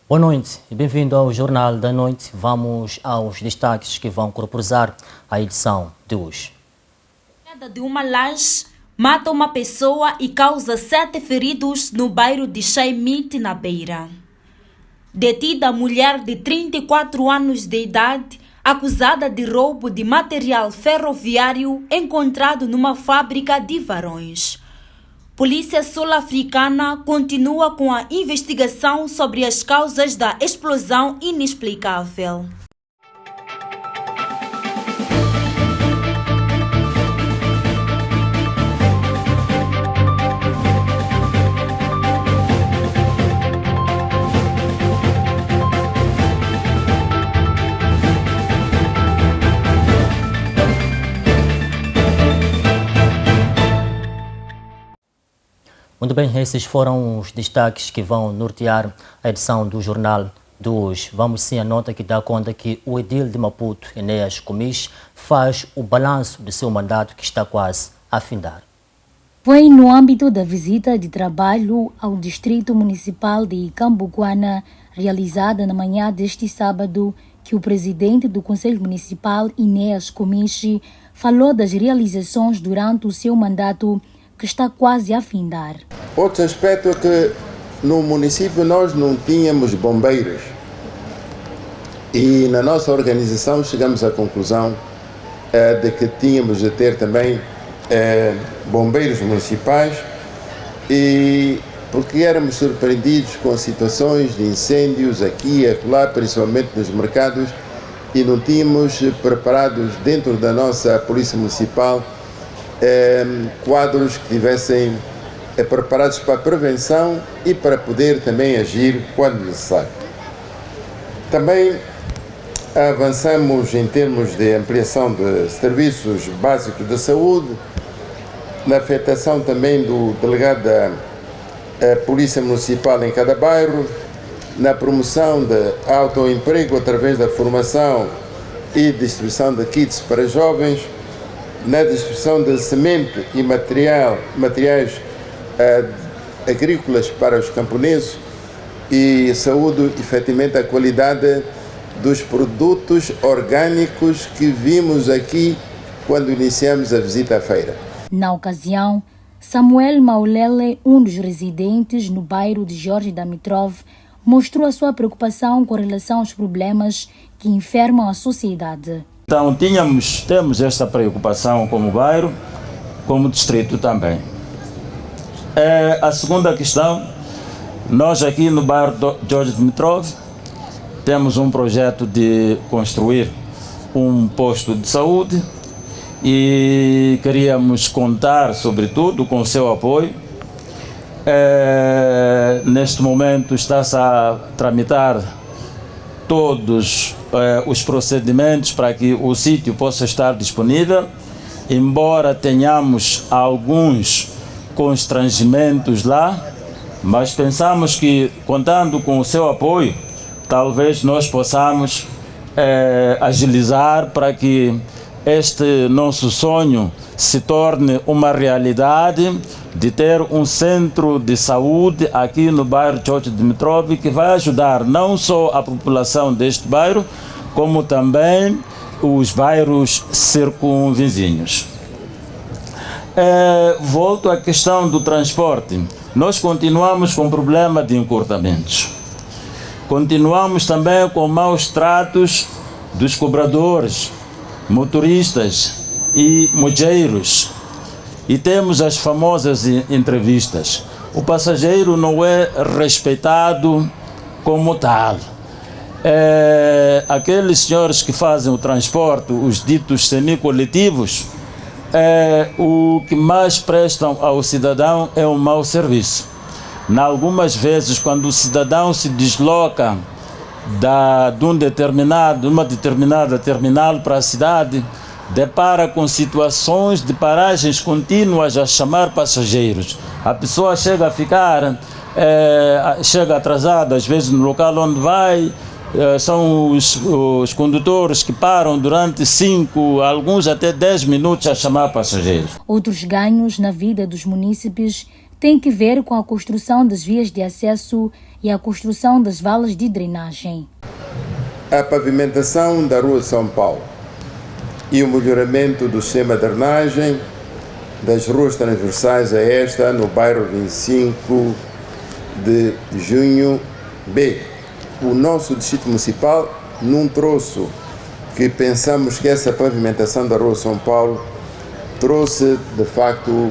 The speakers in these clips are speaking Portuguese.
Boa noite e bem-vindo ao Jornal da Noite. Vamos aos destaques que vão corporizar a edição de hoje. A queda de uma laje mata uma pessoa e causa 7 feridos no bairro de Chaimite, na Beira. Detida a mulher de 34 anos de idade, acusada de roubo de material ferroviário encontrado numa fábrica de Varões. Polícia sul-africana continua com a investigação sobre as causas da explosão inexplicável. Muito bem, esses foram os destaques que vão nortear a edição do Jornal de hoje. Vamos sim à nota que dá conta que o edil de Maputo, Enéas Gomes, faz o balanço de seu mandato que está quase a findar. Foi no âmbito da visita de trabalho ao Distrito Municipal de Cambuguana, realizada na manhã deste sábado, que o presidente do Conselho Municipal, Enéas Gomes, falou das realizações durante o seu mandato que está quase a findar. Outro aspecto é que no município nós não tínhamos bombeiros e na nossa organização chegamos à conclusão de que tínhamos de ter também bombeiros municipais, e porque éramos surpreendidos com situações de incêndios aqui e acolá, principalmente nos mercados, e não tínhamos preparados dentro da nossa Polícia Municipal quadros que estivessem preparados para a prevenção e para poder também agir quando necessário. Também avançamos em termos de ampliação de serviços básicos de saúde, na afetação também do delegado da Polícia Municipal em cada bairro, na promoção de autoemprego através da formação e distribuição de kits para jovens, na distribuição de semente e materiais agrícolas para os camponeses, e saúde efetivamente a qualidade dos produtos orgânicos que vimos aqui quando iniciamos a visita à feira. Na ocasião, Samuel Maulele, um dos residentes no bairro de Jorge Damitrov, mostrou a sua preocupação com relação aos problemas que enfermam a sociedade. Então temos esta preocupação como bairro, como distrito também. A segunda questão, nós aqui no bairro Jorge Dimitrov temos um projeto de construir um posto de saúde e queríamos contar, sobretudo, com o seu apoio. Neste momento está-se a tramitar todos os procedimentos para que o sítio possa estar disponível, embora tenhamos alguns constrangimentos lá, mas pensamos que, contando com o seu apoio, talvez nós possamos agilizar para que este nosso sonho se torne uma realidade, de ter um centro de saúde aqui no bairro Jorge Dimitrov, que vai ajudar não só a população deste bairro, como também os bairros circunvizinhos. Volto à questão do transporte. Nós continuamos com problema de encurtamentos. Continuamos também com maus tratos dos cobradores, motoristas e mojeiros. E temos as famosas entrevistas. O passageiro não é respeitado como tal. Aqueles senhores que fazem o transporte, os ditos semicoletivos, o que mais prestam ao cidadão é um mau serviço. Algumas vezes, quando o cidadão se desloca de uma determinada terminal para a cidade, depara com situações de paragens contínuas a chamar passageiros. A pessoa chega a ficar, chega atrasada, às vezes no local onde vai. São os condutores que param durante 5, alguns até 10 minutos a chamar passageiros. Outros ganhos na vida dos munícipes tem que ver com a construção das vias de acesso e a construção das valas de drenagem. A pavimentação da Rua São Paulo e o melhoramento do sistema de drenagem das ruas transversais a esta no bairro 25 de Junho B. O nosso distrito municipal, num troço que pensamos que essa pavimentação da Rua São Paulo trouxe, de facto,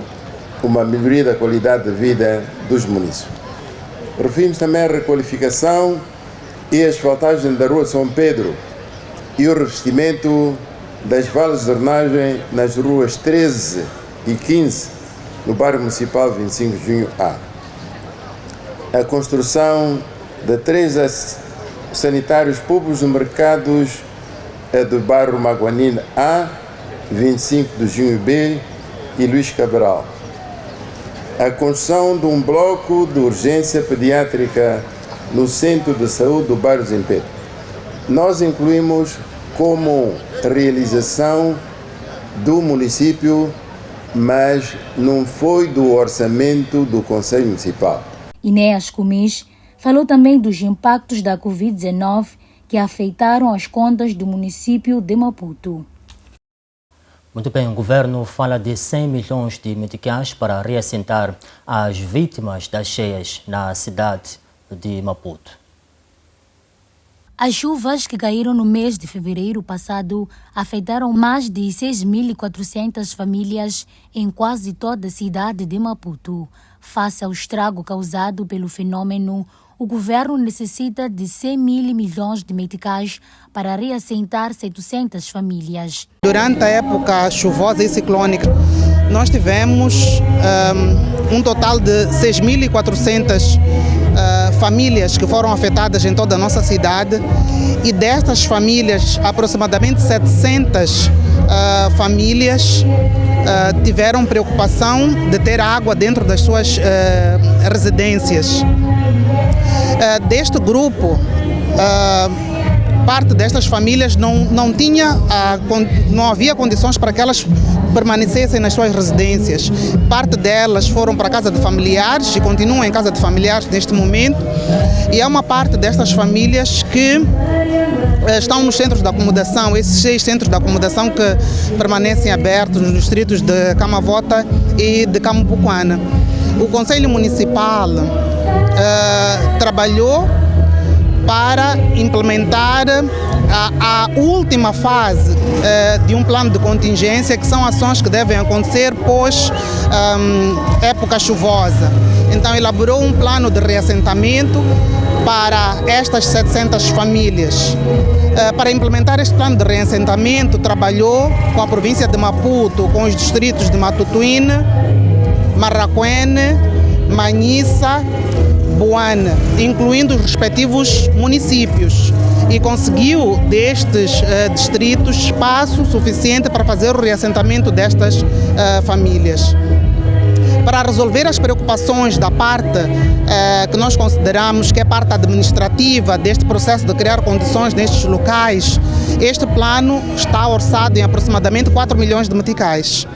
uma melhoria da qualidade de vida dos munícipes. Referimos também à requalificação e a asfaltagem da Rua São Pedro e o revestimento das valas de drenagem nas ruas 13 e 15, no bairro municipal 25 de Junho A. A construção de 3 sanitários públicos no mercados do bairro Maguanina A, 25 de Junho B e Luís Cabral. A construção de um bloco de urgência pediátrica no Centro de Saúde do bairro Zempeto. Nós incluímos como realização do município, mas não foi do orçamento do Conselho Municipal. Enéas Gomes falou também dos impactos da Covid-19 que afetaram as contas do município de Maputo. Muito bem, o governo fala de 100 milhões de meticais para reassentar as vítimas das cheias na cidade de Maputo. As chuvas que caíram no mês de fevereiro passado afetaram mais de 6.400 famílias em quase toda a cidade de Maputo. Face ao estrago causado pelo fenômeno, o governo necessita de 100 mil milhões de meticais para reassentar 700 famílias. Durante a época chuvosa e ciclônica, nós tivemos um total de 6.400 famílias que foram afetadas em toda a nossa cidade, e destas famílias, aproximadamente 700 famílias tiveram preocupação de ter água dentro das suas residências. Deste grupo, parte destas famílias não havia condições para que elas permanecessem nas suas residências. Parte delas foram para a casa de familiares e continuam em casa de familiares neste momento. E há uma parte destas famílias que estão nos centros de acomodação, esses 6 centros de acomodação que permanecem abertos nos distritos de Camavota e de Cambucuana. O Conselho Municipal trabalhou para implementar a última fase de um plano de contingência, que são ações que devem acontecer pós época chuvosa. Então elaborou um plano de reassentamento para estas 700 famílias. Para implementar este plano de reassentamento, trabalhou com a província de Maputo, com os distritos de Matutuíne, Marraquene, Manhissa, Boane, incluindo os respectivos municípios, e conseguiu destes distritos espaço suficiente para fazer o reassentamento destas famílias. Para resolver as preocupações da parte que nós consideramos que é parte administrativa deste processo de criar condições nestes locais, este plano está orçado em aproximadamente 4 milhões de meticais.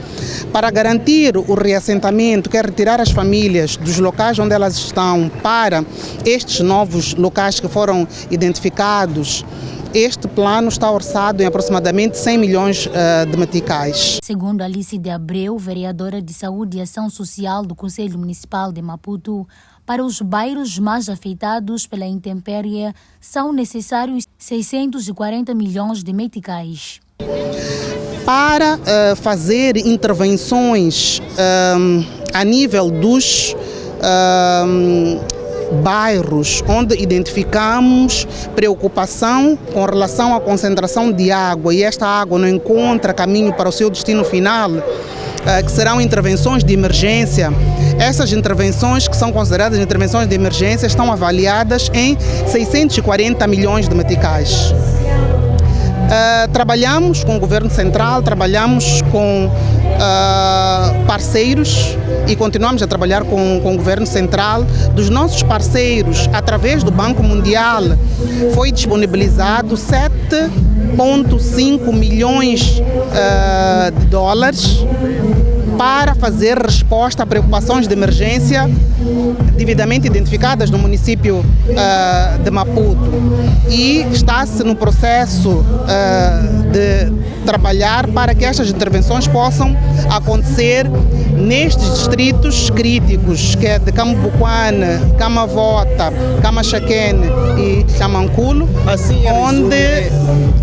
Para garantir o reassentamento, que é retirar as famílias dos locais onde elas estão para estes novos locais que foram identificados, este plano está orçado em aproximadamente 100 milhões de meticais. Segundo Alice de Abreu, vereadora de Saúde e Ação Social do Conselho Municipal de Maputo, para os bairros mais afetados pela intempérie são necessários 640 milhões de meticais. Para fazer intervenções a nível dos bairros onde identificamos preocupação com relação à concentração de água e esta água não encontra caminho para o seu destino final, que serão intervenções de emergência. Essas intervenções, que são consideradas intervenções de emergência, estão avaliadas em 640 milhões de meticais. Trabalhamos com o Governo Central, trabalhamos com parceiros e continuamos a trabalhar com o Governo Central. Dos nossos parceiros, através do Banco Mundial, foi disponibilizado 7,5 milhões de dólares para fazer resposta a preocupações de emergência devidamente identificadas no município de Maputo. E está-se no processo de trabalhar para que estas intervenções possam acontecer nestes distritos críticos, que é de Cambuquana, Camavota, Camachaquene e Chamanculo,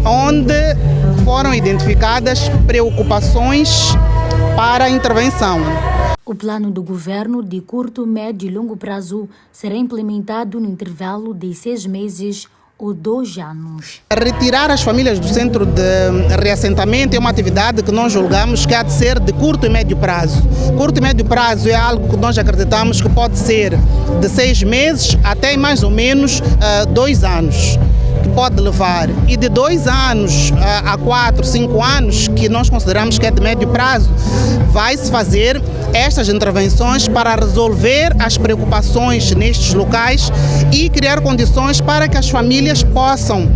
onde foram identificadas preocupações para a intervenção. O plano do governo de curto, médio e longo prazo será implementado no intervalo de 6 meses ou 2 anos. Retirar as famílias do centro de reassentamento é uma atividade que nós julgamos que há de ser de curto e médio prazo. Curto e médio prazo é algo que nós acreditamos que pode ser de 6 meses até mais ou menos 2 anos. Pode levar, e de 2 anos a 4, 5 anos, que nós consideramos que é de médio prazo, vai-se fazer estas intervenções para resolver as preocupações nestes locais e criar condições para que as famílias possam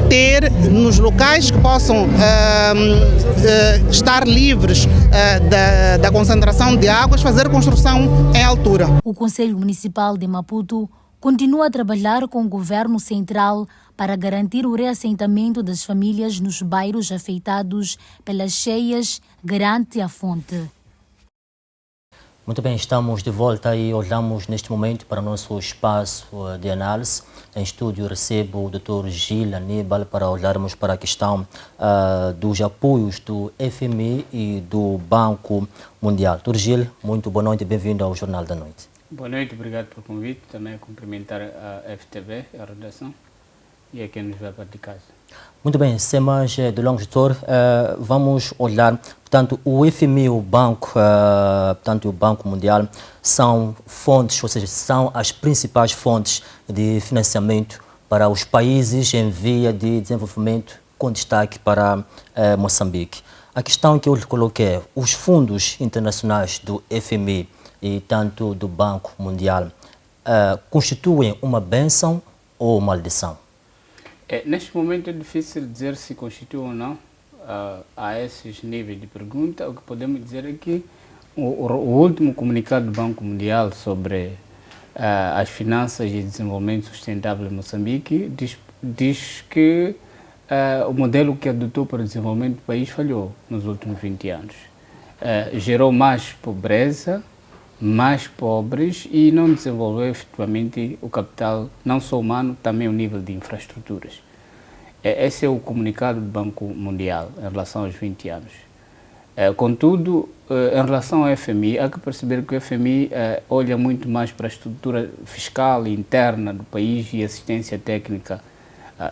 ter nos locais que possam estar livres da concentração de águas, fazer construção em altura. O Conselho Municipal de Maputo continua a trabalhar com o governo central para garantir o reassentamento das famílias nos bairros afetados pelas cheias, garante a fonte. Muito bem, estamos de volta e olhamos neste momento para o nosso espaço de análise. Em estúdio recebo o Dr. Gil Aníbal para olharmos para a questão dos apoios do FMI e do Banco Mundial. Dr. Gil, muito boa noite e bem-vindo ao Jornal da Noite. Boa noite, obrigado pelo convite. Também cumprimentar a FTV, a redação, e a quem nos vai para de casa. Muito bem, sem mais delongas, doutor, vamos olhar, portanto, o FMI e o Banco, portanto, o Banco Mundial são fontes, ou seja, são as principais fontes de financiamento para os países em via de desenvolvimento, com destaque para Moçambique. A questão que eu lhe coloquei é, os fundos internacionais do FMI e tanto do Banco Mundial constituem uma bênção ou maldição? Neste momento é difícil dizer se constitui ou não a esses níveis de pergunta. O que podemos dizer é que o último comunicado do Banco Mundial sobre as finanças e desenvolvimento sustentável em Moçambique diz que o modelo que adotou para o desenvolvimento do país falhou nos últimos 20 anos. Gerou mais pobreza, mais pobres e não desenvolveu efetivamente o capital, não só humano, também o nível de infraestruturas. Esse é o comunicado do Banco Mundial em relação aos 20 anos. Contudo, em relação ao FMI, há que perceber que o FMI olha muito mais para a estrutura fiscal interna do país e assistência técnica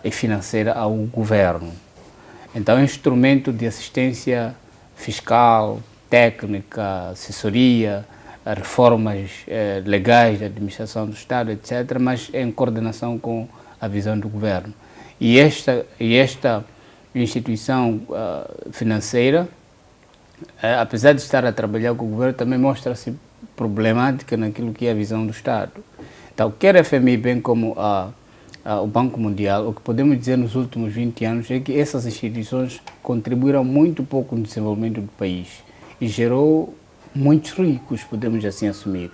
e financeira ao governo. Então, é um instrumento de assistência fiscal, técnica, assessoria, reformas legais da administração do Estado, etc., mas em coordenação com a visão do governo. E esta instituição financeira, apesar de estar a trabalhar com o governo, também mostra-se problemática naquilo que é a visão do Estado. Então, quer a FMI, bem como o Banco Mundial, o que podemos dizer nos últimos 20 anos é que essas instituições contribuíram muito pouco no desenvolvimento do país e gerou muitos ricos, podemos assim assumir,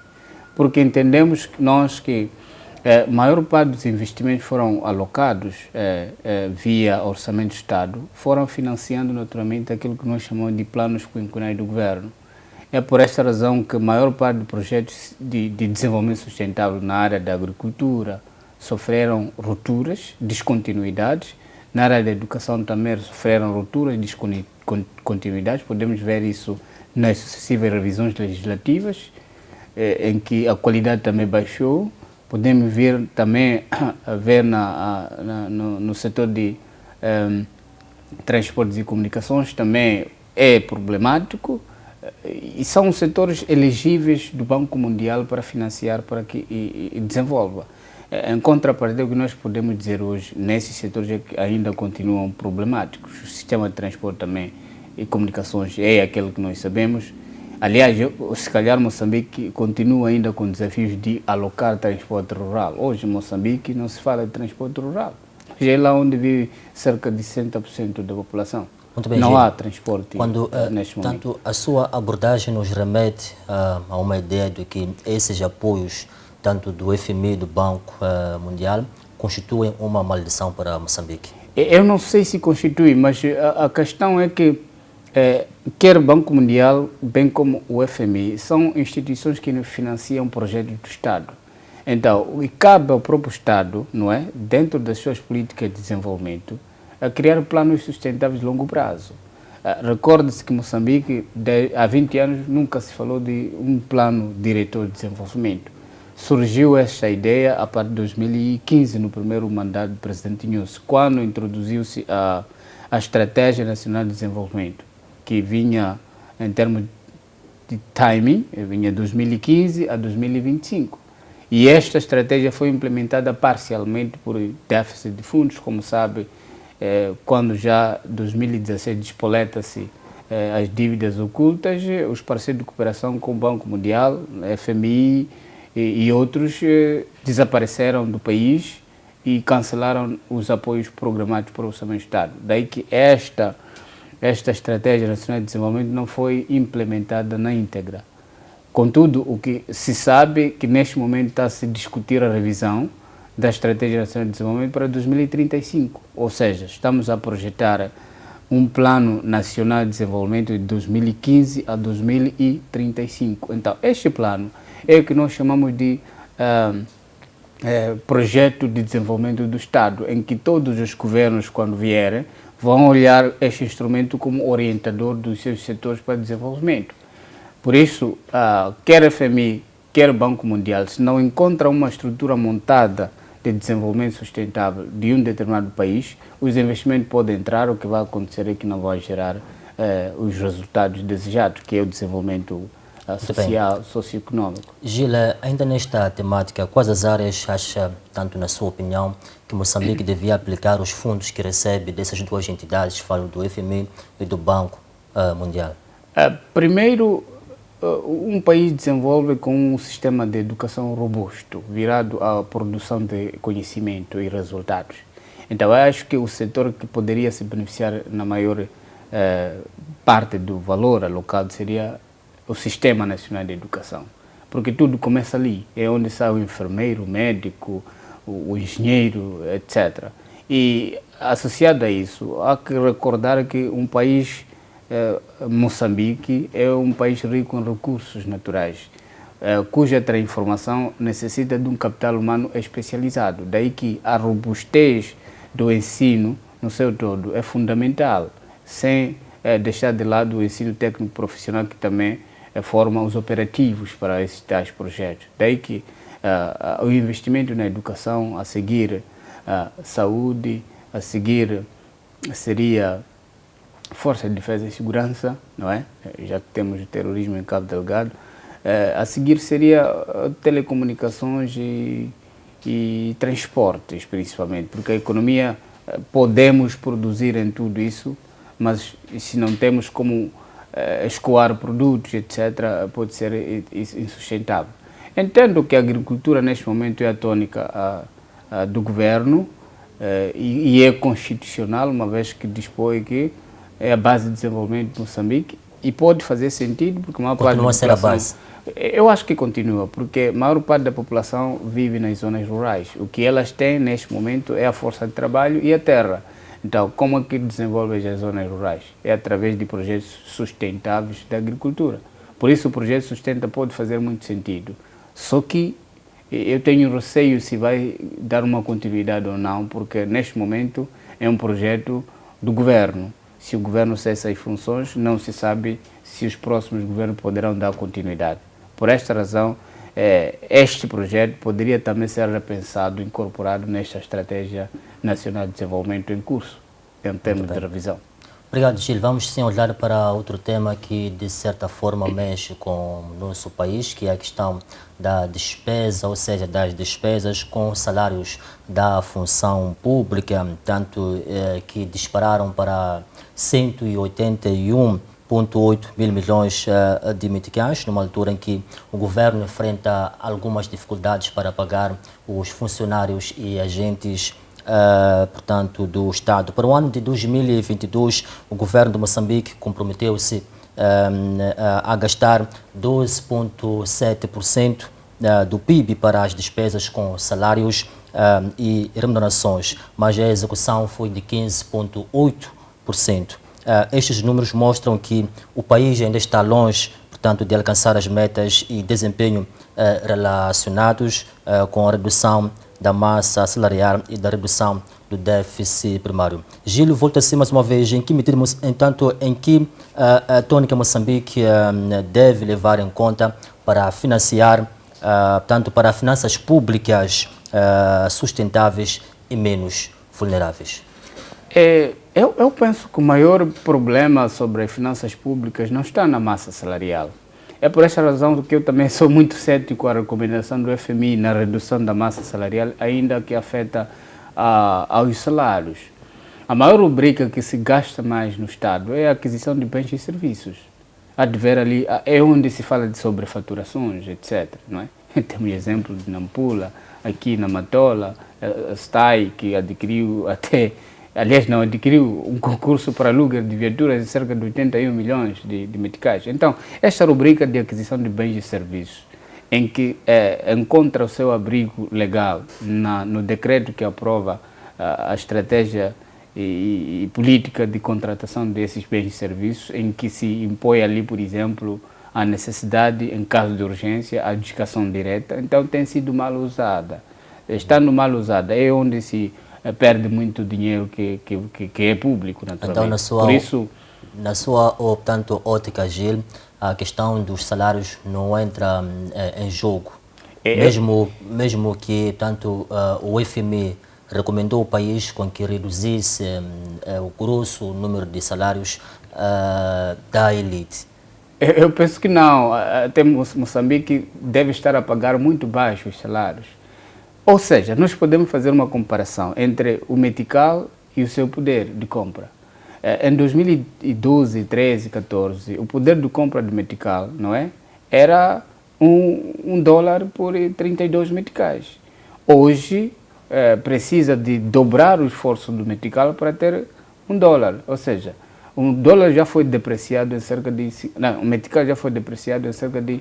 porque entendemos que a maior parte dos investimentos foram alocados via Orçamento do Estado, foram financiando naturalmente aquilo que nós chamamos de planos quinquenais do governo. É por esta razão que a maior parte dos projetos de desenvolvimento sustentável na área da agricultura sofreram rupturas, descontinuidades, na área da educação também sofreram rupturas, descontinuidades, podemos ver isso nas sucessivas revisões legislativas, em que a qualidade também baixou. Podemos ver também no setor de transportes e comunicações, também é problemático, e são setores elegíveis do Banco Mundial para financiar para que e desenvolva. Em contrapartida, o que nós podemos dizer hoje nesses setores é que ainda continuam problemáticos. O sistema de transporte também e comunicações é aquele que nós sabemos. Aliás, se calhar Moçambique continua ainda com desafios de alocar transporte rural. Hoje em Moçambique não se fala de transporte rural. Já é lá onde vive cerca de 60% da população. Muito bem, não Gil. há transporte neste momento. Tanto a sua abordagem nos remete a uma ideia de que esses apoios, tanto do FMI e do Banco Mundial, constituem uma maldição para Moçambique. Eu não sei se constitui, mas a questão é que quer o Banco Mundial, bem como o FMI, são instituições que financiam projetos do Estado. Então, e cabe ao próprio Estado, não é, dentro das suas políticas de desenvolvimento, a criar planos sustentáveis de longo prazo. Recorde-se que Moçambique, há 20 anos, nunca se falou de um plano diretor de desenvolvimento. Surgiu esta ideia a partir de 2015, no primeiro mandato do presidente Inhosse, quando introduziu-se a Estratégia Nacional de Desenvolvimento, que vinha, em termos de timing, vinha de 2015 a 2025. E esta estratégia foi implementada parcialmente por déficit de fundos, como sabe, quando já em 2016 despoleta-se as dívidas ocultas, os parceiros de cooperação com o Banco Mundial, FMI e outros desapareceram do país e cancelaram os apoios programados para o Orçamento do Estado. Daí que esta Estratégia Nacional de Desenvolvimento não foi implementada na íntegra. Contudo, o que se sabe é que neste momento está a se discutir a revisão da Estratégia Nacional de Desenvolvimento para 2035. Ou seja, estamos a projetar um Plano Nacional de Desenvolvimento de 2015 a 2035. Então, este plano é o que nós chamamos de Projeto de Desenvolvimento do Estado, em que todos os governos, quando vierem, vão olhar este instrumento como orientador dos seus setores para desenvolvimento. Por isso, quer a FMI, quer o Banco Mundial, se não encontra uma estrutura montada de desenvolvimento sustentável de um determinado país, os investimentos podem entrar, o que vai acontecer é que não vai gerar os resultados desejados, que é o desenvolvimento social, socioeconômico. Gila, ainda nesta temática, quais as áreas acha, tanto na sua opinião, que Moçambique devia aplicar os fundos que recebe dessas duas entidades, falo do FMI e do Banco Mundial? Primeiro, um país desenvolve com um sistema de educação robusto, virado à produção de conhecimento e resultados. Então, eu acho que o setor que poderia se beneficiar na maior parte do valor alocado seria o Sistema Nacional de Educação, porque tudo começa ali, é onde está o enfermeiro, o médico, o engenheiro, etc. E, associado a isso, há que recordar que um país Moçambique é um país rico em recursos naturais, cuja transformação necessita de um capital humano especializado. Daí que a robustez do ensino no seu todo é fundamental, sem deixar de lado o ensino técnico profissional, que também forma os operativos para esses tais projetos. Daí que o investimento na educação, a seguir saúde, a seguir seria Força de Defesa e Segurança, não é? Já que temos o terrorismo em Cabo Delgado. A seguir seria telecomunicações e transportes, principalmente, porque a economia podemos produzir em tudo isso, mas se não temos como escoar produtos, etc., pode ser insustentável. Entendo que a agricultura neste momento é a tônica do governo e é constitucional, uma vez que dispõe que é a base de desenvolvimento de Moçambique, e pode fazer sentido, porque a maior parte da população... Continua a ser a base? Eu acho que continua, porque a maior parte da população vive nas zonas rurais. O que elas têm neste momento é a força de trabalho e a terra. Então, como é que desenvolvem as zonas rurais? É através de projetos sustentáveis da agricultura. Por isso, o projeto Sustenta pode fazer muito sentido. Só que eu tenho receio se vai dar uma continuidade ou não, porque neste momento é um projeto do governo. Se o governo cessa as funções, não se sabe se os próximos governos poderão dar continuidade. Por esta razão, este projeto poderia também ser repensado, incorporado nesta Estratégia Nacional de Desenvolvimento em curso, em termos de revisão. Obrigado, Gil. Vamos sim olhar para outro tema que, de certa forma, mexe com o nosso país, que é a questão da despesa, ou seja, das despesas com salários da função pública, tanto que dispararam para 181,8 mil milhões de meticais, numa altura em que o governo enfrenta algumas dificuldades para pagar os funcionários e agentes portanto, do Estado. Para o ano de 2022, o governo de Moçambique comprometeu-se a gastar 12,7% do PIB para as despesas com salários e remunerações, mas a execução foi de 15,8%. Estes números mostram que o país ainda está longe, portanto, de alcançar as metas e desempenho relacionados com a redução da massa salarial e da redução do déficit primário. Gílio, volta-se mais uma vez, em que medida, entanto, em que a tônica Moçambique deve levar em conta para financiar, tanto para finanças públicas sustentáveis e menos vulneráveis? Eu penso que o maior problema sobre as finanças públicas não está na massa salarial. É por essa razão que eu também sou muito cético à recomendação do FMI na redução da massa salarial, ainda que afeta aos salários. A maior rubrica que se gasta mais no Estado é a aquisição de bens e serviços. Há de ver ali, é onde se fala de sobrefaturações, etc. Não é? Temos exemplo de Nampula, aqui na Matola, a STAI, que adquiriu até... Aliás, não adquiriu um concurso para aluguel de viaturas de cerca de 81 milhões de meticais. Então, esta rubrica de aquisição de bens e serviços, em que encontra o seu abrigo legal no decreto que aprova a estratégia e política de contratação desses bens e serviços, em que se impõe ali, por exemplo, a necessidade, em caso de urgência, a dedicação direta, então tem sido mal usada. Estando mal usada é onde se perde muito dinheiro que é público, naturalmente. Então, na sua portanto, ótica, Gil, a questão dos salários não entra em jogo. Mesmo que tanto o FMI recomendou o país com que reduzisse o grosso número de salários da elite. Eu penso que não. Até Moçambique deve estar a pagar muito baixos salários. Ou seja, nós podemos fazer uma comparação entre o metical e o seu poder de compra. Em 2012, 13, 14, o poder de compra do metical, não é? Era $1 por 32 meticais. Hoje, precisa de dobrar o esforço do metical para ter $1. Ou seja, $1 já foi depreciado em cerca de... Não, o metical já foi depreciado em cerca de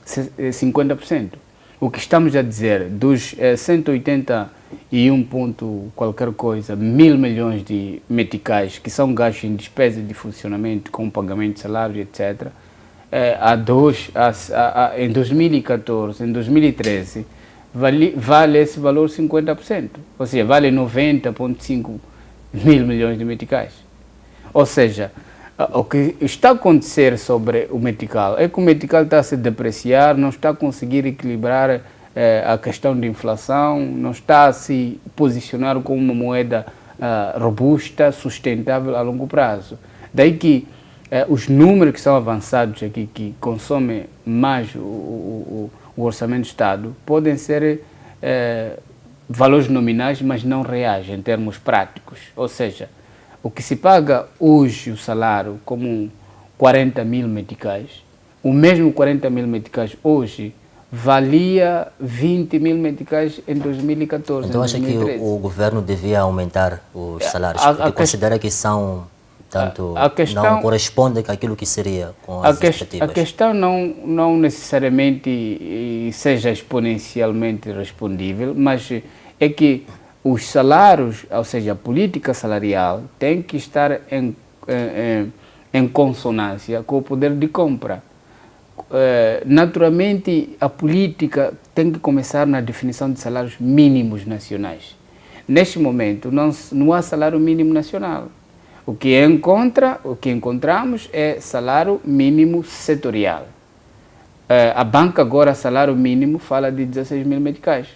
50%. O que estamos a dizer, dos 181 ponto qualquer coisa, mil milhões de meticais que são gastos em despesas de funcionamento, com pagamento de salários, etc., em 2014, em 2013, vale esse valor 50%. Ou seja, vale 90,5 mil milhões de meticais. Ou seja, o que está a acontecer sobre o metical é que o metical está a se depreciar, não está a conseguir equilibrar a questão de inflação, não está a se posicionar como uma moeda robusta, sustentável a longo prazo. Daí que os números que são avançados aqui, que consomem mais o orçamento do Estado, podem ser valores nominais, mas não reais em termos práticos. Ou seja, o que se paga hoje o salário como 40 mil meticais, o mesmo 40 mil meticais hoje valia 20 mil meticais em 2014. Então acha que o governo devia aumentar os salários, porque considera que são, tanto, não correspondem com aquilo que seria com as expectativas? A questão não necessariamente seja exponencialmente respondível, mas é que os salários, ou seja, a política salarial, tem que estar em consonância com o poder de compra. Naturalmente, a política tem que começar na definição de salários mínimos nacionais. Neste momento, não há salário mínimo nacional. O que encontramos é salário mínimo setorial. A banca agora, salário mínimo, fala de 16 mil meticais.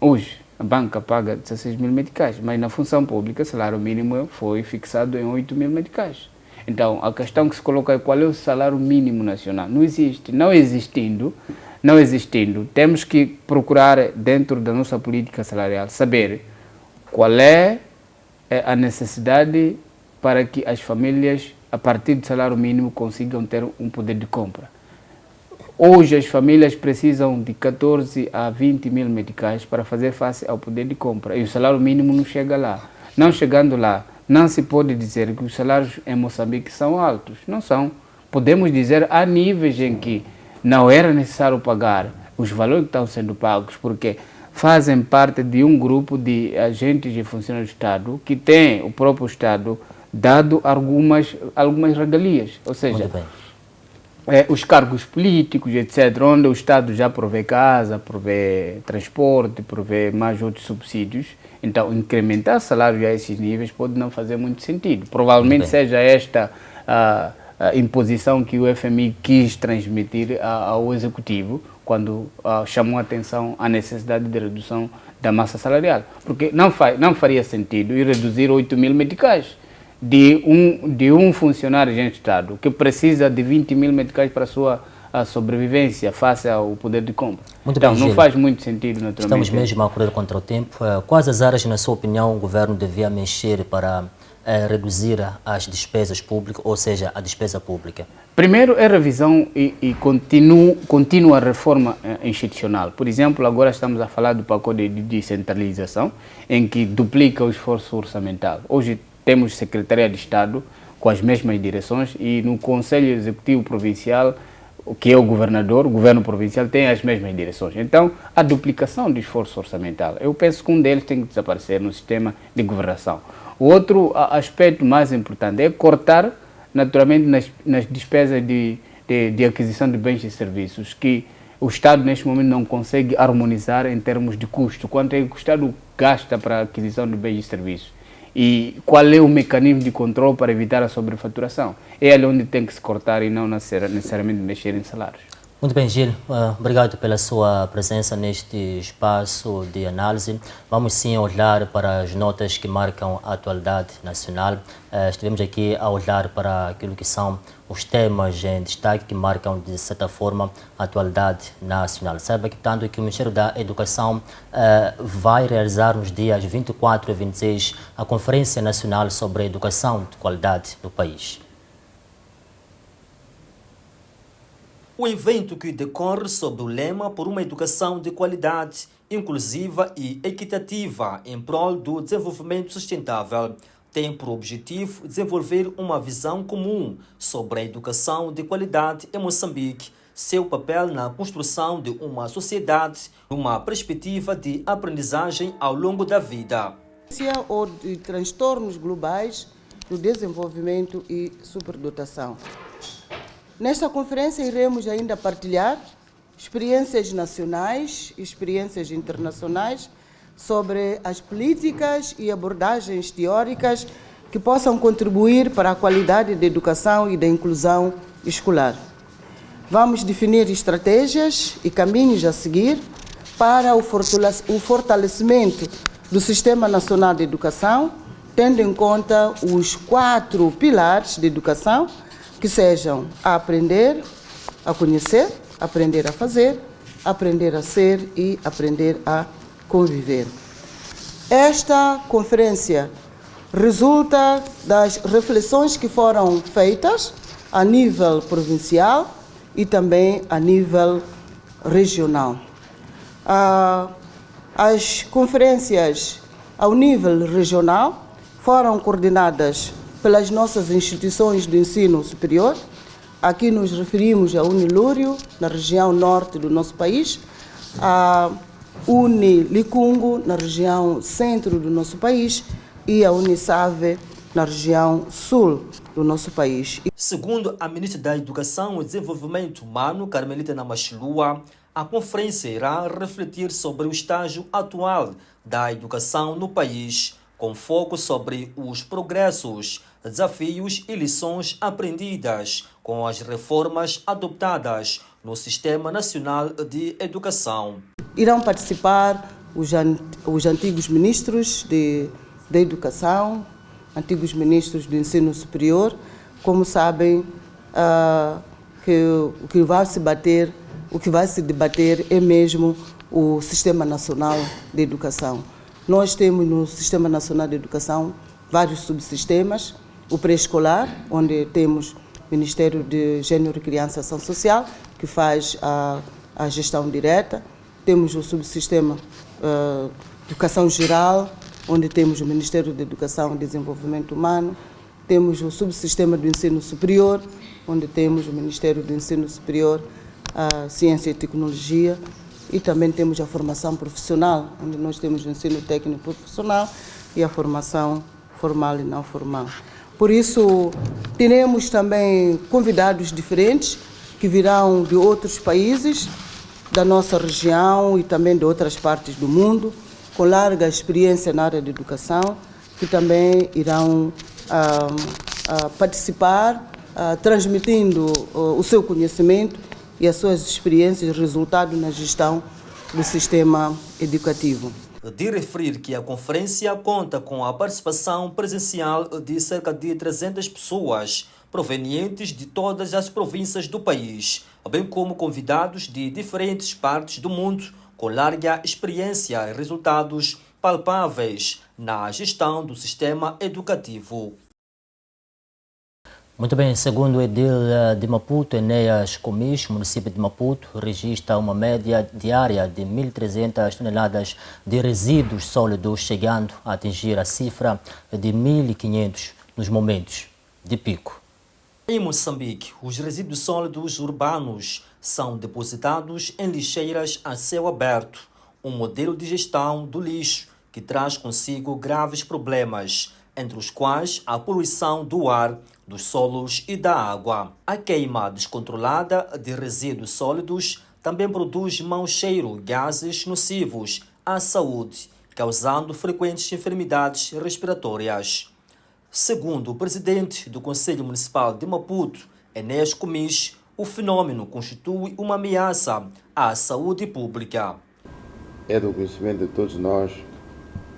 Hoje, a banca paga 16 mil meticais, mas na função pública o salário mínimo foi fixado em 8 mil meticais. Então, a questão que se coloca é qual é o salário mínimo nacional. Não existe. Não existindo, temos que procurar, dentro da nossa política salarial, saber qual é a necessidade para que as famílias, a partir do salário mínimo, consigam ter um poder de compra. Hoje as famílias precisam de 14 a 20 mil meticais para fazer face ao poder de compra. E o salário mínimo não chega lá. Não chegando lá, não se pode dizer que os salários em Moçambique são altos. Não são. Podemos dizer há níveis em que não era necessário pagar os valores que estão sendo pagos, porque fazem parte de um grupo de agentes e funcionários do Estado que tem o próprio Estado dado algumas regalias. Ou seja, os cargos políticos, etc., onde o Estado já provê casa, provê transporte, provê mais outros subsídios. Então, incrementar salários a esses níveis pode não fazer muito sentido. Provavelmente seja esta a imposição que o FMI quis transmitir ao Executivo quando chamou a atenção à necessidade de redução da massa salarial. Porque não faria sentido ir reduzir 8 mil meticais de um funcionário de Estado que precisa de 20 mil meticais para a sua sobrevivência face ao poder de compra. Então, não faz muito sentido, naturalmente. Estamos mesmo a correr contra o tempo. Quais as áreas, na sua opinião, o governo devia mexer para reduzir as despesas públicas, ou seja, a despesa pública? Primeiro é revisão e contínua reforma institucional. Por exemplo, agora estamos a falar do pacote de descentralização, em que duplica o esforço orçamental. Hoje temos Secretaria de Estado com as mesmas direções e no Conselho Executivo Provincial, que é o governo provincial, tem as mesmas direções. Então, a duplicação do esforço orçamental, eu penso que um deles tem que desaparecer no sistema de governação. O outro aspecto mais importante é cortar, naturalmente, nas despesas de aquisição de bens e serviços, que o Estado, neste momento, não consegue harmonizar em termos de custo. Quanto é que o Estado gasta para a aquisição de bens e serviços? E qual é o mecanismo de controle para evitar a sobrefaturação? É ali onde tem que se cortar e não necessariamente mexer em salários. Muito bem, Gil. Obrigado pela sua presença neste espaço de análise. Vamos sim olhar para as notas que marcam a atualidade nacional. Estivemos aqui a olhar para aquilo que são os temas em destaque que marcam, de certa forma, a atualidade nacional. Saiba que, portanto, que o Ministério da Educação vai realizar nos dias 24 e 26 a Conferência Nacional sobre a Educação de Qualidade no país. O evento, que decorre sob o lema por uma educação de qualidade, inclusiva e equitativa em prol do desenvolvimento sustentável, tem por objetivo desenvolver uma visão comum sobre a educação de qualidade em Moçambique, seu papel na construção de uma sociedade, uma perspectiva de aprendizagem ao longo da vida. Ou de transtornos globais do desenvolvimento e superdotação. Nesta conferência iremos ainda partilhar experiências nacionais e experiências internacionais sobre as políticas e abordagens teóricas que possam contribuir para a qualidade da educação e da inclusão escolar. Vamos definir estratégias e caminhos a seguir para o fortalecimento do Sistema Nacional de Educação, tendo em conta os 4 pilares de educação, que sejam a aprender, a conhecer, aprender a fazer, aprender a ser e aprender a conviver. Esta conferência resulta das reflexões que foram feitas a nível provincial e também a nível regional. As conferências ao nível regional foram coordenadas pelas nossas instituições de ensino superior. Aqui nos referimos à Unilúrio, na região norte do nosso país, a Unilicungo, na região centro do nosso país, e a Unisave, na região sul do nosso país. Segundo a ministra da Educação e Desenvolvimento Humano, Carmelita Namachilua, a conferência irá refletir sobre o estágio atual da educação no país, com foco sobre os progressos, desafios e lições aprendidas com as reformas adoptadas no Sistema Nacional de Educação. Irão participar os antigos ministros da Educação, antigos ministros do Ensino Superior. Como sabem, o que vai se debater é mesmo o Sistema Nacional de Educação. Nós temos no Sistema Nacional de Educação vários subsistemas, o pré-escolar, onde temos o Ministério de Gênero, Criança e Ação Social, que faz a gestão direta. Temos o subsistema Educação Geral, onde temos o Ministério da Educação e Desenvolvimento Humano. Temos o subsistema do Ensino Superior, onde temos o Ministério do Ensino Superior, Ciência e Tecnologia. E também temos a formação profissional, onde nós temos o ensino técnico profissional e a formação formal e não formal. Por isso, teremos também convidados diferentes que virão de outros países da nossa região e também de outras partes do mundo, com larga experiência na área de educação, que também irão participar, transmitindo o seu conhecimento e as suas experiências, resultado na gestão do sistema educativo. De referir que a conferência conta com a participação presencial de cerca de 300 pessoas provenientes de todas as províncias do país, bem como convidados de diferentes partes do mundo com larga experiência e resultados palpáveis na gestão do sistema educativo. Muito bem, segundo o edil de Maputo, Enéas Comis, o município de Maputo registra uma média diária de 1.300 toneladas de resíduos sólidos, chegando a atingir a cifra de 1.500 nos momentos de pico. Em Moçambique, os resíduos sólidos urbanos são depositados em lixeiras a céu aberto, um modelo de gestão do lixo que traz consigo graves problemas, entre os quais a poluição do ar, dos solos e da água. A queima descontrolada de resíduos sólidos também produz mau cheiro, gases nocivos à saúde, causando frequentes enfermidades respiratórias. Segundo o presidente do Conselho Municipal de Maputo, Enéas Comis, o fenômeno constitui uma ameaça à saúde pública. É do conhecimento de todos nós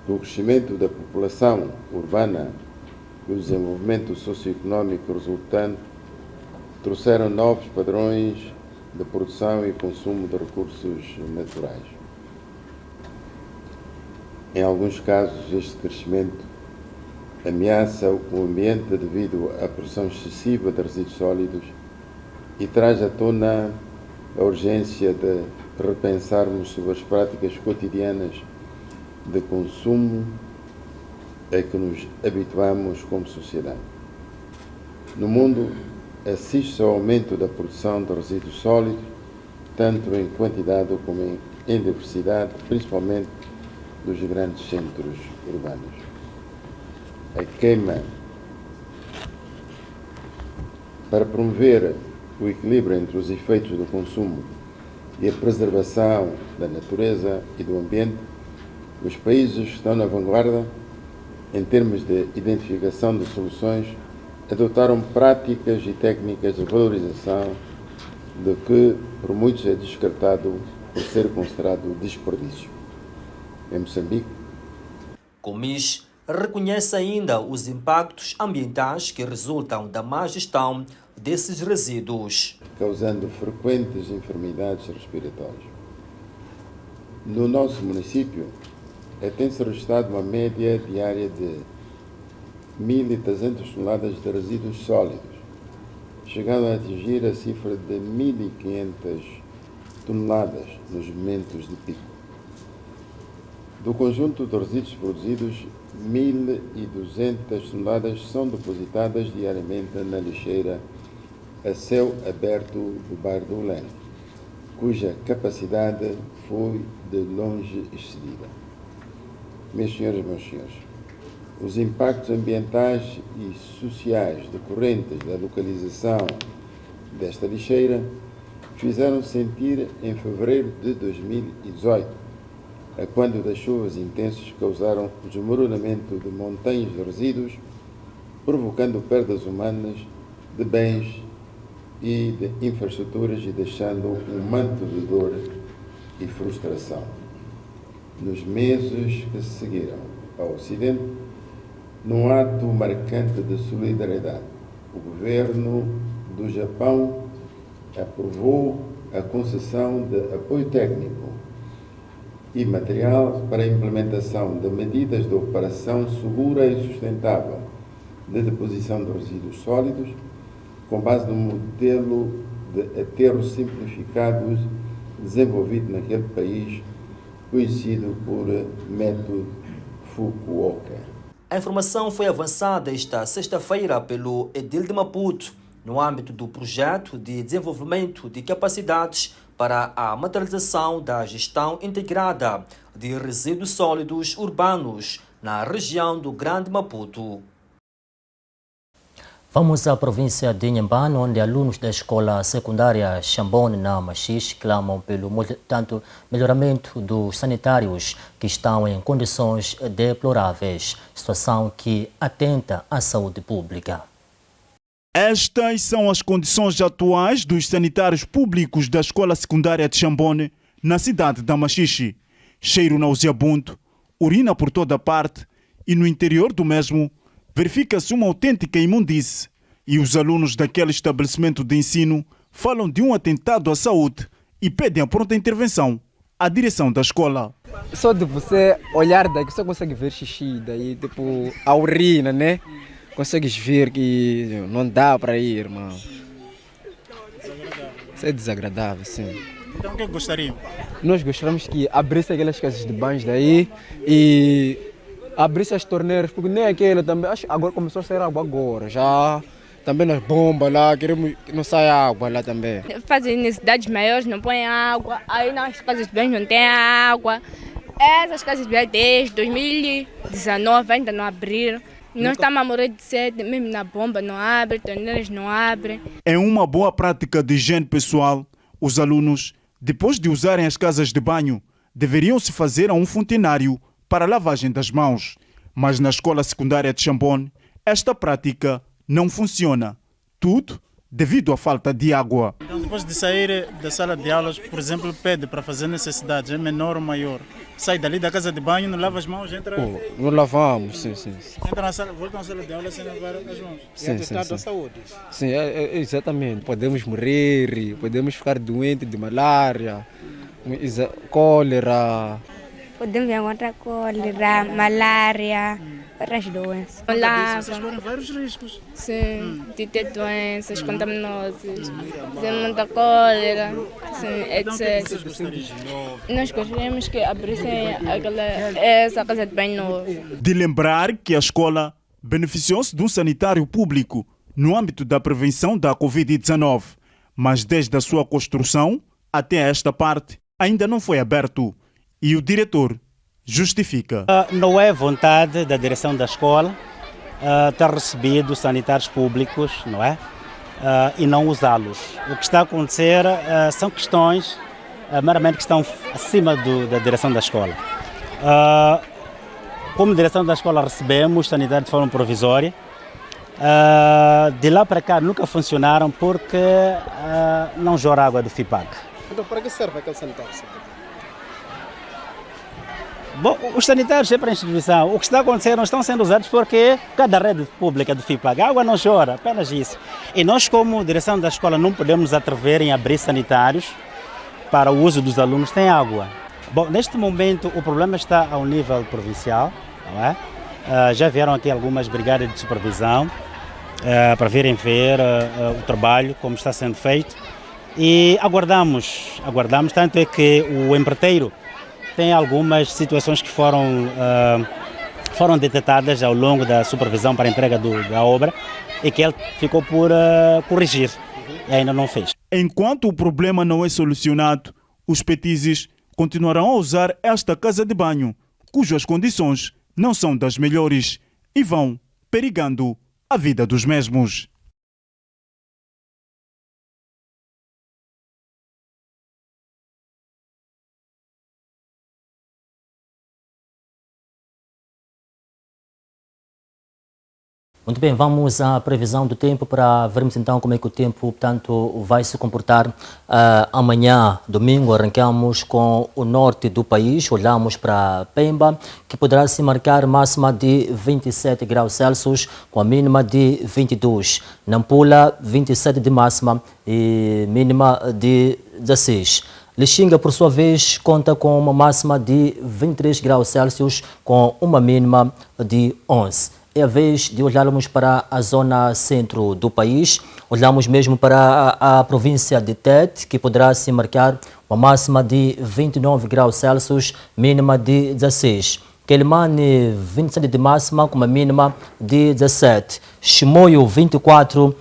que o crescimento da população urbana e o desenvolvimento socioeconómico resultante trouxeram novos padrões de produção e consumo de recursos naturais. Em alguns casos, este crescimento ameaça o ambiente devido à produção excessiva de resíduos sólidos e traz à tona a urgência de repensarmos sobre as práticas cotidianas de consumo a que nos habituamos como sociedade. No mundo, assiste-se ao aumento da produção de resíduos sólidos, tanto em quantidade como em diversidade, principalmente dos grandes centros urbanos. A queima, para promover o equilíbrio entre os efeitos do consumo e a preservação da natureza e do ambiente, os países que estão na vanguarda em termos de identificação de soluções adotaram práticas e técnicas de valorização do que por muitos é descartado por ser considerado desperdício. Em Moçambique, Comis reconhece ainda os impactos ambientais que resultam da má gestão desses resíduos, causando frequentes enfermidades respiratórias. No nosso município, tem-se registrado uma média diária de 1.300 toneladas de resíduos sólidos, chegando a atingir a cifra de 1.500 toneladas nos momentos de pico. Do conjunto de resíduos produzidos, 1.200 toneladas são depositadas diariamente na lixeira a céu aberto do bairro do Leme, cuja capacidade foi de longe excedida. Meus senhores e meus senhores, os impactos ambientais e sociais decorrentes da localização desta lixeira fizeram sentir em fevereiro de 2018, quando das chuvas intensas causaram o desmoronamento de montanhas de resíduos, provocando perdas humanas, de bens e de infraestruturas e deixando um manto de dor e frustração. Nos meses que se seguiram ao Ocidente, num ato marcante de solidariedade, o governo do Japão aprovou a concessão de apoio técnico e material para a implementação de medidas de operação segura e sustentável de deposição de resíduos sólidos, com base no modelo de aterros simplificados desenvolvido naquele país, conhecido por método Fukuoka. A informação foi avançada esta sexta-feira pelo Edil de Maputo, no âmbito do projeto de desenvolvimento de capacidades para a materialização da gestão integrada de resíduos sólidos urbanos na região do Grande Maputo. Vamos à província de Inhambane, onde alunos da escola secundária Chambone na Machixe clamam pelo melhoramento dos sanitários que estão em condições deploráveis, situação que atenta à saúde pública. Estas são as condições atuais dos sanitários públicos da escola secundária de Chambone, na cidade da Machixe. Cheiro nauseabundo, urina por toda parte e no interior do mesmo verifica-se uma autêntica imundície e os alunos daquele estabelecimento de ensino falam de um atentado à saúde e pedem a pronta intervenção à direção da escola. Só de você olhar daqui, você consegue ver xixi, daí tipo a urina, né? Consegues ver que não dá para ir, irmão. Isso é desagradável, sim. Então o que gostariam? Nós gostaríamos que abrisse aquelas casas de banhos daí e abrisse as torneiras, porque nem aquela também, acho que agora começou a sair água agora, já também nas bombas lá, queremos que não saia água lá também. Fazem necessidades maiores, não põem água, aí nas casas de banho não tem água. Essas casas de banho desde 2019 ainda não abriram. Nós estamos a morrer de sede, mesmo na bomba não abre, torneiras não abrem. É uma boa prática de higiene pessoal. Os alunos, depois de usarem as casas de banho, deveriam se fazer a um fontenário para a lavagem das mãos. Mas na escola secundária de Chambone, esta prática não funciona. Tudo devido à falta de água. Então, depois de sair da sala de aulas, por exemplo, pede para fazer necessidades, é menor ou maior. Sai dali da casa de banho, não lava as mãos, entra... Não lavamos, sim. Entra na sala, volta na sala de aula sem lavar as mãos. Sim, é atentado à saúde. Sim, exatamente. Podemos morrer, podemos ficar doentes de malária, cólera. Podemos encontrar cólera, malária, outras doenças. Vocês correm vários riscos. Sim, de ter doenças contaminosas, de muita cólera, sim, etc. Nós gostaríamos que abrissem essa casa de banho nova. De lembrar que a escola beneficiou-se de um sanitário público no âmbito da prevenção da Covid-19, mas desde a sua construção até esta parte ainda não foi aberto. E o diretor justifica. Não é vontade da direção da escola ter recebido sanitários públicos, não é? E não usá-los. O que está a acontecer são questões meramente que estão acima da direção da escola. Como direção da escola recebemos sanitários de forma provisória. De lá para cá nunca funcionaram porque não jorra água do FIPAG. Então para que serve aquele sanitário? Bom, os sanitários é para a instituição. O que está acontecendo não estão sendo usados porque cada rede pública do FIPAG, a água não chora, apenas isso. E nós, como direção da escola, não podemos atrever em abrir sanitários para o uso dos alunos sem água. Bom, neste momento o problema está ao nível provincial, não é? Já vieram aqui algumas brigadas de supervisão para virem ver o trabalho, como está sendo feito. E aguardamos, tanto é que o empreiteiro tem algumas situações que foram detectadas ao longo da supervisão para a entrega da obra e que ele ficou por corrigir e ainda não fez. Enquanto o problema não é solucionado, os petizes continuarão a usar esta casa de banho, cujas condições não são das melhores e vão perigando a vida dos mesmos. Muito bem, vamos à previsão do tempo para vermos então como é que o tempo, portanto, vai se comportar amanhã, domingo. Arrancamos com o norte do país, olhamos para Pemba, que poderá se marcar máxima de 27 graus Celsius, com a mínima de 22. Nampula, 27 de máxima e mínima de 16. Lixinga, por sua vez, conta com uma máxima de 23 graus Celsius, com uma mínima de 11. É a vez de olharmos para a zona centro do país, Olhamos mesmo para a província de Tete, que poderá se marcar uma máxima de 29 graus Celsius, mínima de 16. Quelimane, 27 de máxima, com uma mínima de 17. Chimoio, 24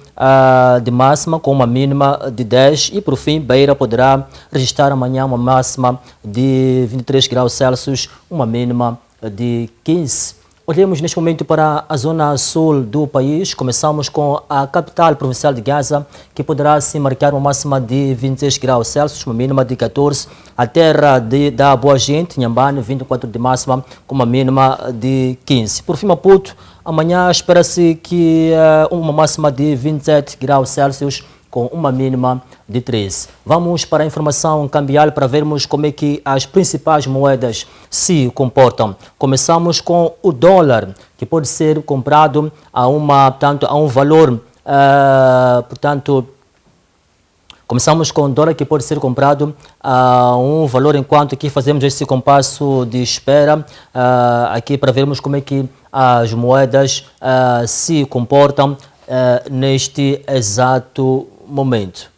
de máxima, com uma mínima de 10. E, por fim, Beira poderá registrar amanhã uma máxima de 23 graus Celsius, uma mínima de 15. Olhemos neste momento para a zona sul do país. Começamos com a capital provincial de Gaza, que poderá se marcar uma máxima de 26 graus Celsius, uma mínima de 14. A terra da Boa Gente, Nhambane, 24 de máxima, com uma mínima de 15. Por fim, Maputo, amanhã espera-se que uma máxima de 27 graus Celsius, com uma mínima de 13. Vamos para a informação cambial para vermos como é que as principais moedas se comportam. Começamos com o dólar, que pode ser comprado a um valor, começamos com o dólar que pode ser comprado a um valor, enquanto aqui fazemos esse compasso de espera aqui para vermos como é que as moedas se comportam neste exato momento.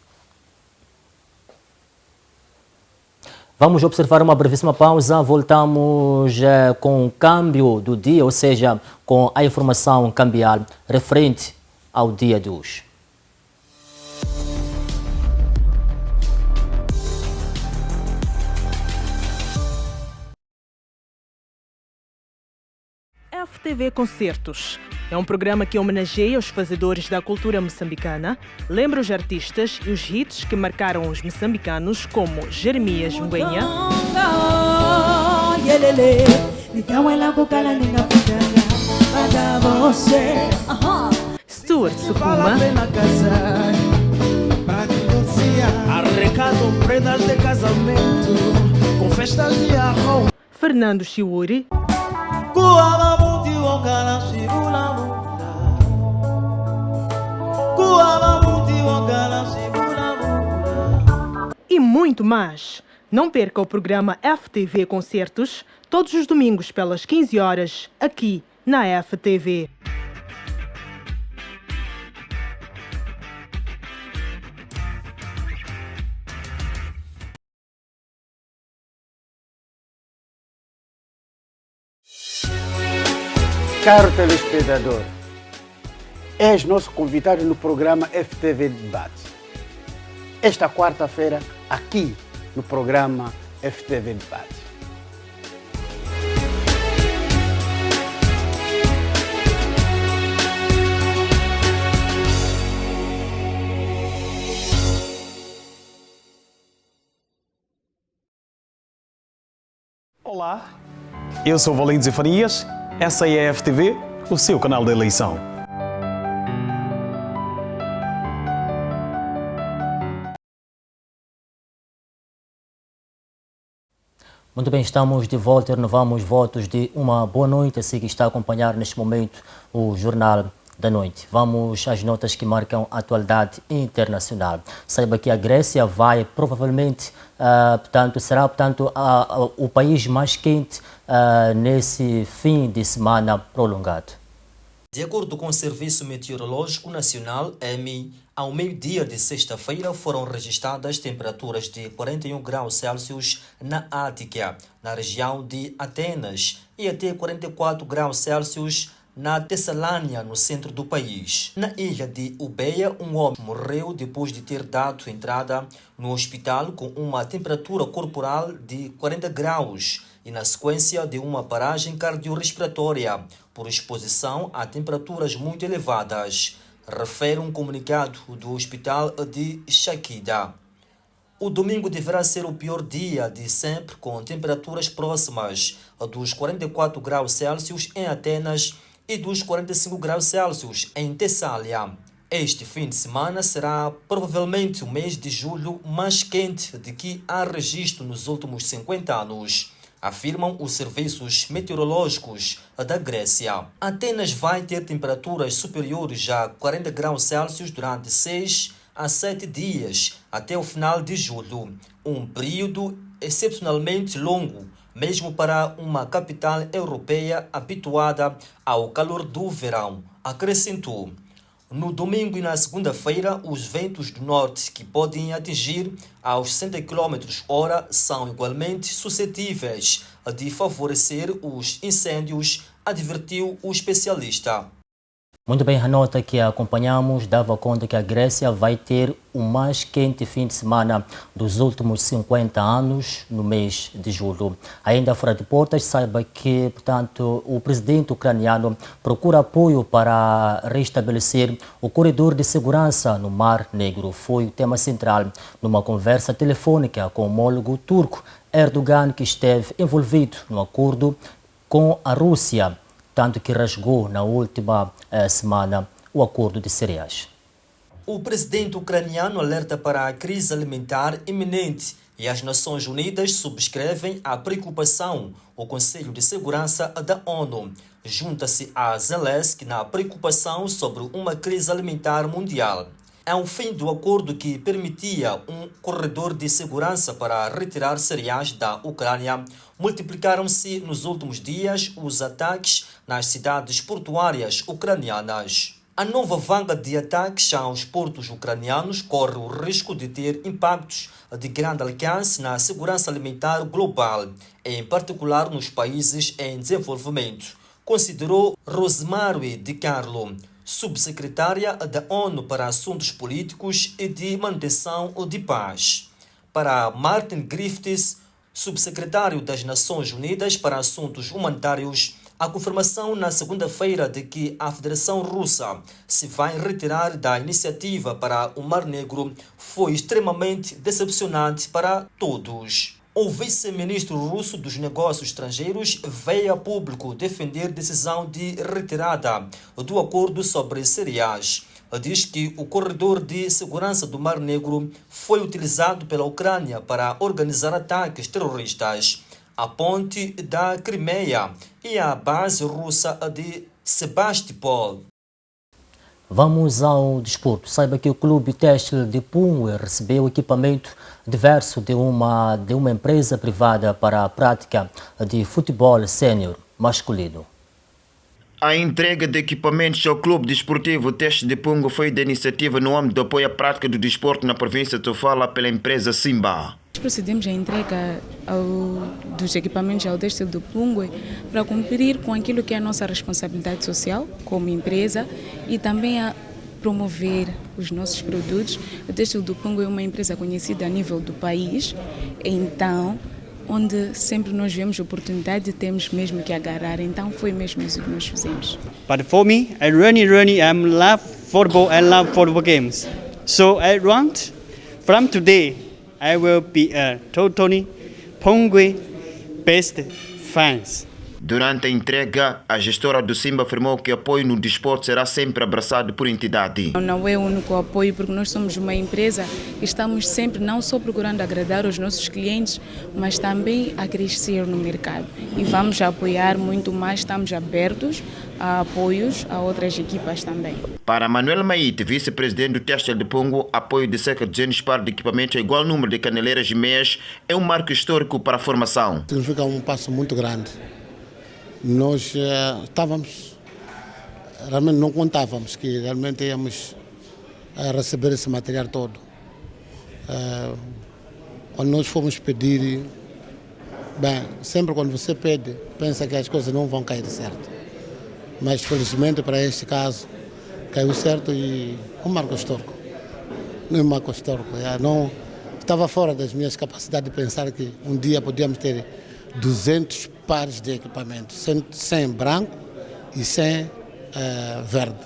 Vamos observar uma brevíssima pausa, voltamos com o câmbio do dia, ou seja, com a informação cambial referente ao dia de hoje. FTV Concertos é um programa que homenageia os fazedores da cultura moçambicana, lembra os artistas e os hits que marcaram os moçambicanos, como Jeremias Mbenha, Stuart Sukuma, Fernando Chiuri, e muito mais. Não perca o programa FTV Concertos todos os domingos pelas 15 horas aqui na FTV. Caro telespectador, és nosso convidado no programa FTV Debate. Esta quarta-feira, aqui no programa FTV Debate. Olá, eu sou Valinho Zefanias. Essa é a FTV, o seu canal de eleição. Muito bem, estamos de volta e renovamos votos de uma boa noite, assim que está a acompanhar neste momento o Jornal da Noite. Vamos às notas que marcam a atualidade internacional. Saiba que a Grécia vai provavelmente, será o país mais quente nesse fim de semana prolongado. De acordo com o Serviço Meteorológico Nacional, EMI, ao meio-dia de sexta-feira foram registradas temperaturas de 41 graus Celsius na Ática, na região de Atenas, e até 44 graus Celsius na Tessalânia, no centro do país. Na ilha de Ubeia, um homem morreu depois de ter dado entrada no hospital com uma temperatura corporal de 40 graus e na sequência de uma paragem cardiorrespiratória por exposição a temperaturas muito elevadas, refere um comunicado do hospital de Shakida. O domingo deverá ser o pior dia de sempre, com temperaturas próximas dos 44 graus Celsius em Atenas e dos 45 graus Celsius em Tessália. Este fim de semana será provavelmente o mês de julho mais quente de que há registro nos últimos 50 anos, afirmam os serviços meteorológicos da Grécia. Atenas vai ter temperaturas superiores a 40 graus Celsius durante 6 a 7 dias até o final de julho, um período excepcionalmente longo, mesmo para uma capital europeia habituada ao calor do verão, acrescentou. No domingo e na segunda-feira, os ventos do norte, que podem atingir aos 60 km/h, são igualmente suscetíveis de favorecer os incêndios, advertiu o especialista. Muito bem, a nota que acompanhamos dava conta que a Grécia vai ter o mais quente fim de semana dos últimos 50 anos, no mês de julho. Ainda fora de portas, saiba que, portanto, o presidente ucraniano procura apoio para restabelecer o corredor de segurança no Mar Negro. Foi o tema central numa conversa telefônica com o homólogo turco Erdogan, que esteve envolvido no acordo com a Rússia, tanto que rasgou na última semana o acordo de cereais. O presidente ucraniano alerta para a crise alimentar iminente e as Nações Unidas subscrevem a preocupação. O Conselho de Segurança da ONU junta-se a Zelensky na preocupação sobre uma crise alimentar mundial. É o fim do acordo que permitia um corredor de segurança para retirar cereais da Ucrânia. Multiplicaram-se nos últimos dias os ataques nas cidades portuárias ucranianas. A nova vaga de ataques aos portos ucranianos corre o risco de ter impactos de grande alcance na segurança alimentar global, em particular nos países em desenvolvimento, considerou Rosemary DiCarlo, subsecretária da ONU para Assuntos Políticos e de Manutenção de Paz. Para Martin Griffiths, subsecretário das Nações Unidas para Assuntos Humanitários, a confirmação na segunda-feira de que a Federação Russa se vai retirar da iniciativa para o Mar Negro foi extremamente decepcionante para todos. O vice-ministro russo dos Negócios Estrangeiros veio a público defender decisão de retirada do acordo sobre cereais. Diz que o corredor de segurança do Mar Negro foi utilizado pela Ucrânia para organizar ataques terroristas. A ponte da Crimeia e a base russa de Sebastopol. Vamos ao desporto. Saiba que o Clube Têxtil de Pungue recebeu equipamento diverso de uma empresa privada para a prática de futebol sénior masculino. A entrega de equipamentos ao Clube Desportivo Têxtil de Pungue foi da iniciativa no âmbito do apoio à prática do desporto na província de Sofala pela empresa Simba. Procedemos a entrega dos equipamentos ao Têxtil do Pungue para cumprir com aquilo que é a nossa responsabilidade social como empresa e também a promover os nossos produtos. O Têxtil do Pungue é uma empresa conhecida a nível do país, então onde sempre nós vemos oportunidade temos mesmo que agarrar, então foi mesmo isso que nós fizemos. But for me, I really love football and love football games. So I want from today I will be a totally Pungue best fans. Durante a entrega, a gestora do Simba afirmou que o apoio no desporto será sempre abraçado por entidade. Não é o único apoio, porque nós somos uma empresa e estamos sempre não só procurando agradar os nossos clientes, mas também a crescer no mercado. E vamos apoiar muito mais, estamos abertos a apoios a outras equipas também. Para Manuel Maite, vice-presidente do Têxtil de Pungue, apoio de cerca de 200 pares de equipamentos a igual número de caneleiras e meias é um marco histórico para a formação. Significa um passo muito grande. Nós realmente não contávamos que realmente íamos receber esse material todo. Quando nós fomos pedir, sempre quando você pede, pensa que as coisas não vão cair certo. Mas felizmente para este caso caiu certo e um marco histórico. Não é um marco histórico, não estava fora das minhas capacidades de pensar que um dia podíamos ter 200 pares de equipamento, 100 branco e 100 verde.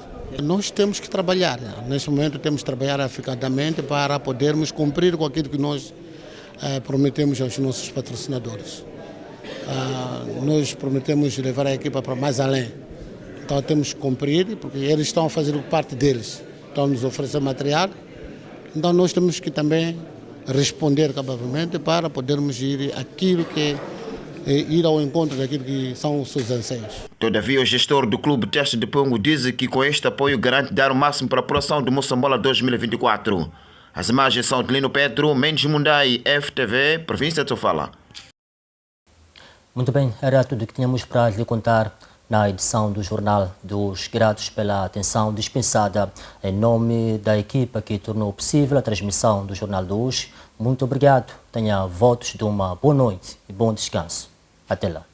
Nós temos que trabalhar, neste momento temos que trabalhar afincadamente para podermos cumprir com aquilo que nós prometemos aos nossos patrocinadores. Nós prometemos levar a equipa para mais além, então temos que cumprir, porque eles estão a fazer parte deles, estão a nos oferecer material, então nós temos que também responder cabalmente para podermos ir ao encontro daquilo que são os seus anseios. Todavia, o gestor do Clube Têxtil de Pungue diz que com este apoio garante dar o máximo para a apuração do Moçambola 2024. As imagens são de Lino Pedro, Mendes Mundai, FTV, província de Sofala. Muito bem, era tudo que tínhamos para lhe contar na edição do Jornal dos Gratos pela atenção dispensada. Em nome da equipa que tornou possível a transmissão do Jornal de hoje, muito obrigado. Tenha votos de uma boa noite e bom descanso. Até lá.